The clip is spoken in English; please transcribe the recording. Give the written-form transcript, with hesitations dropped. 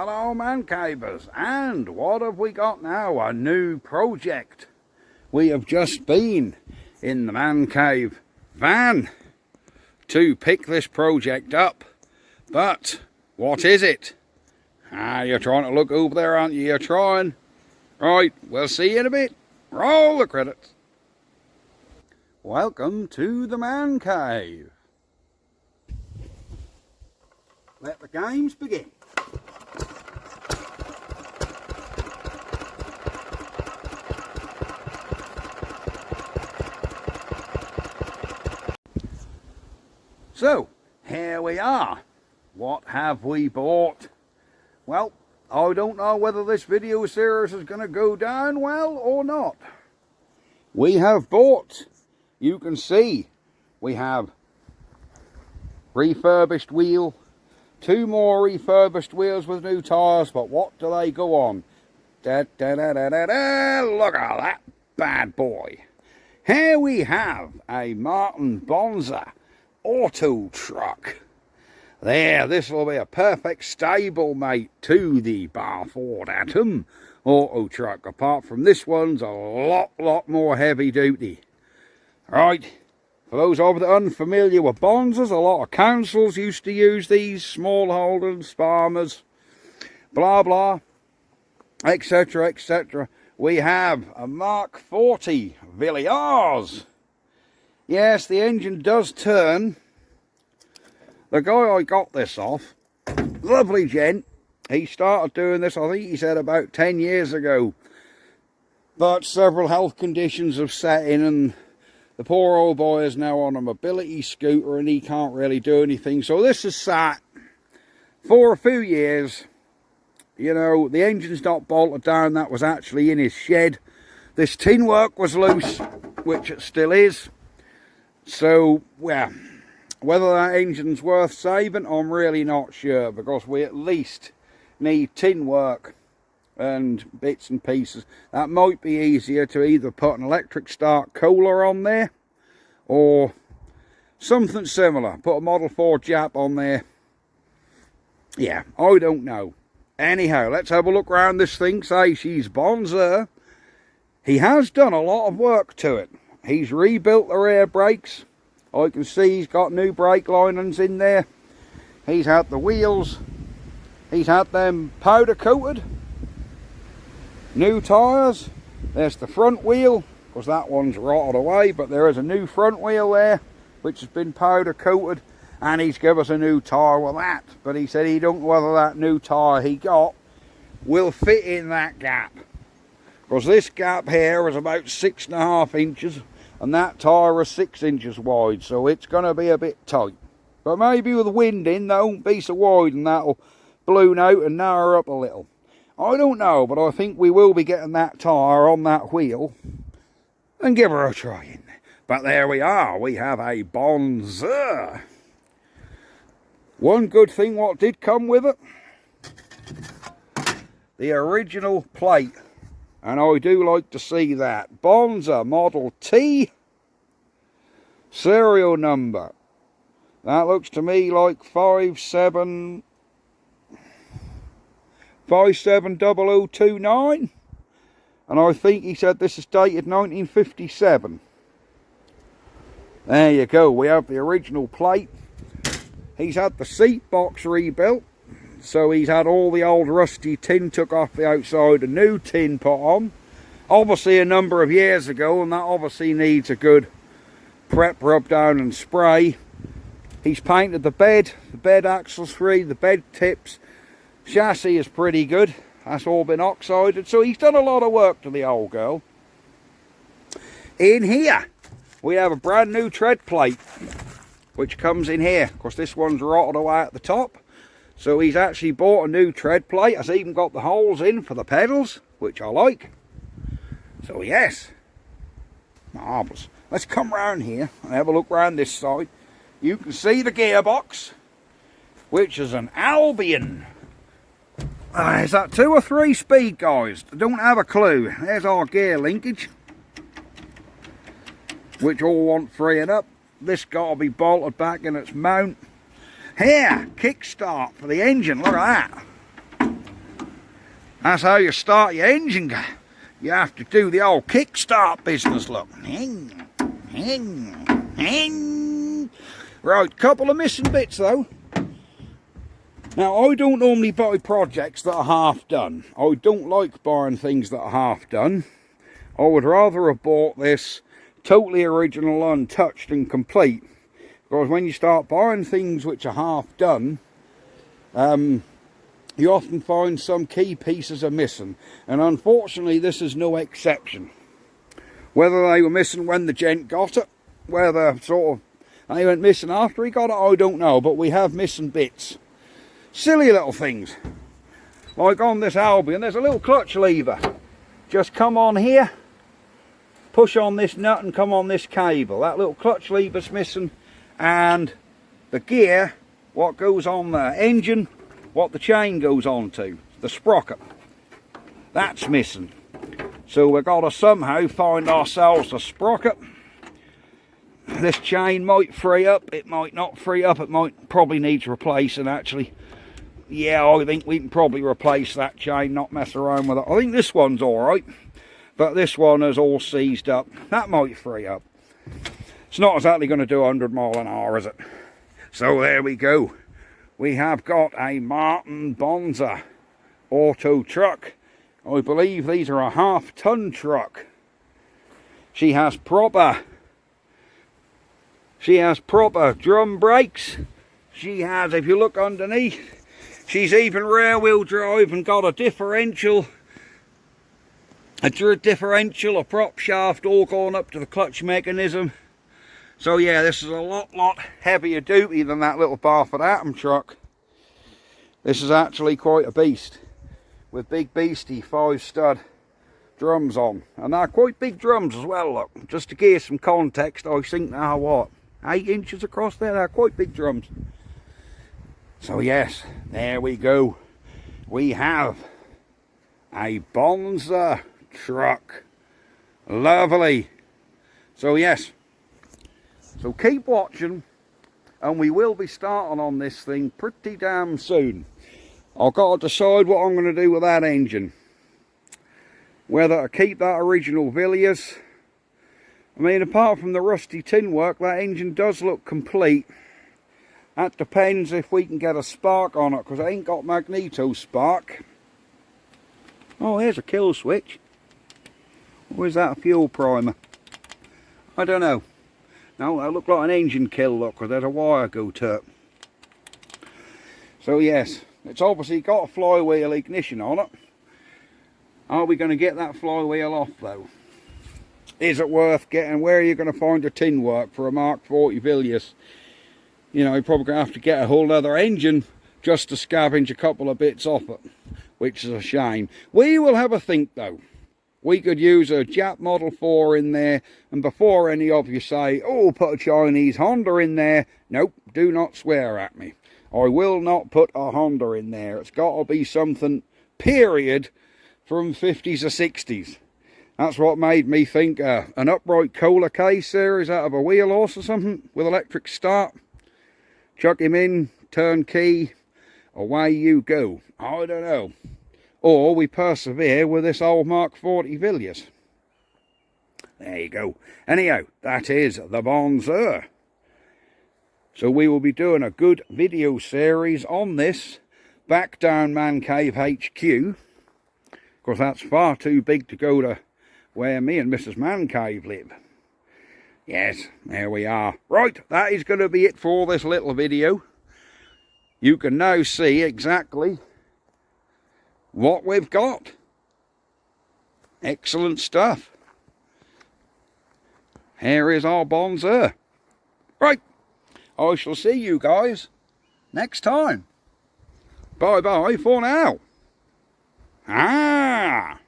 Hello Mancavers, and what have we got now? A new project. We have just been in the Mancave van to pick this project up. But what is it? You're trying to look over there, aren't you? You're trying. Right, we'll see you in a bit. Roll the credits. Welcome to the Mancave. Let the games begin. So, here we are. What have we bought? Well, I don't know whether this video series is going to go down well or not. We have bought, you can see, we have refurbished wheel, 2 more refurbished wheels with new tyres, but what do they go on? Look at that bad boy. Here we have a Martin Bonza auto truck. There, this will be a perfect stablemate to the Barford Atom auto truck. Apart from this one's a lot more heavy duty. Right, for those of you that are unfamiliar with Bonzas, a lot of councils used to use these, smallholders, farmers, blah blah, etc, etc. We have a Mark 40 Villiers. Yes, the engine does turn. The guy I got this off, lovely gent, he started doing this, I think he said about 10 years ago. But several health conditions have set in and the poor old boy is now on a mobility scooter and he can't really do anything. So this has sat for a few years. You know, the engine's not bolted down, that was actually in his shed. This tin work was loose, which it still is. So, well, whether that engine's worth saving, I'm really not sure, because we at least need tin work and bits and pieces. That might be easier to either put an electric start cooler on there or something similar. Put a Model 4 Jap on there. Yeah, I don't know. Anyhow, let's have a look around this thing. Say she's Bonza. He has done a lot of work to it. He's rebuilt the rear brakes. I can see he's got new brake linings in there. He's had the wheels. He's had them powder coated. New tyres. There's the front wheel, because that one's rotted away, but there is a new front wheel there, which has been powder coated, and he's given us a new tyre with that. But he said he don't know whether that new tyre he got will fit in that gap, because this gap here is about 6.5 inches. And that tyre is 6 inches wide, so it's going to be a bit tight. But maybe with the wind in, that won't be so wide and that'll balloon out and narrow up a little. I don't know, but I think we will be getting that tyre on that wheel and give her a try in there. But there we are, we have a Bonza. One good thing what did come with it, the original plate. And I do like to see that. Bonza Model T. Serial number. That looks to me like 570029. And I think he said this is dated 1957. There you go. We have the original plate. He's had the seat box rebuilt. So he's had all the old rusty tin took off the outside, a new tin put on. Obviously a number of years ago, and that obviously needs a good prep, rub down and spray. He's painted the bed axle's free, the bed tips. Chassis is pretty good. That's all been oxided. So he's done a lot of work to the old girl. In here, we have a brand new tread plate, which comes in here. Of course, this one's rotted away at the top. So he's actually bought a new tread plate. Has even got the holes in for the pedals, which I like. So yes, marvellous. Let's come round here and have a look round this side. You can see the gearbox, which is an Albion. Is that 2 or 3 speed, guys? I don't have a clue. There's our gear linkage, which all want freeing up. This got to be bolted back in its mount. Here, kickstart for the engine, look at that. That's how you start your engine. You have to do the old kickstart business, look. Right, couple of missing bits though. Now, I don't normally buy projects that are half done. I don't like buying things that are half done. I would rather have bought this totally original, untouched and complete. Because when you start buying things which are half done, you often find some key pieces are missing. And unfortunately, this is no exception. Whether they were missing when the gent got it, whether they went missing after he got it, I don't know. But we have missing bits. Silly little things. Like on this Albion, there's a little clutch lever. Just come on here, push on this nut and come on this cable. That little clutch lever's missing. And the gear, what goes on the engine, what the chain goes on to, the sprocket, that's missing. So we've got to somehow find ourselves a sprocket. This chain might free up, it might not free up, it might probably need replacing actually. Yeah, I think we can probably replace that chain, not mess around with it. I think this one's alright, but this one is all seized up. That might free up. It's not exactly going to do 100 mile an hour, is it? So there we go. We have got a Martin Bonza auto truck. I believe these are a half-ton truck. She has proper drum brakes. She has, if you look underneath, she's even rear wheel drive and got a differential, a prop shaft all going up to the clutch mechanism. So yeah, this is a lot heavier duty than that little Barford Atom truck. This is actually quite a beast, with big beastie 5-stud drums on, and they're quite big drums as well. Look, just to give some context, I think they're what, 8 inches across there. They're quite big drums. So yes, there we go. We have a Bonza truck. Lovely. So yes, so keep watching, and we will be starting on this thing pretty damn soon. I've got to decide what I'm going to do with that engine. Whether to keep that original Villiers. I mean, apart from the rusty tin work, that engine does look complete. That depends if we can get a spark on it, because I ain't got magneto spark. Oh, here's a kill switch. Or is that a fuel primer? I don't know. No, that looked like an engine kill, look, because there's a wire go to it. So yes, it's obviously got a flywheel ignition on it. Are we going to get that flywheel off though? Is it worth getting? Where are you going to find a tin work for a Mark 40 Villiers? You know, you're probably going to have to get a whole other engine just to scavenge a couple of bits off it, which is a shame. We will have a think though. We could use a Jap Model 4 in there, and before any of you say, oh, put a Chinese Honda in there, nope, do not swear at me. I will not put a Honda in there. It's got to be something, period, from 50s or 60s. That's what made me think an upright Cola K series out of a wheel horse or something with electric start. Chuck him in, turn key, away you go. I don't know. Or we persevere with this old Mark 40 Villiers. There you go. Anyhow, that is the Bonza. So we will be doing a good video series on this back down Mancave HQ. Because that's far too big to go to where me and Mrs. Mancave live. Yes, there we are. Right, that is going to be it for this little video. You can now see exactly what we've got. Excellent stuff. Here is our Bonza. Right, I shall see you guys next time. Bye bye for now. Ah!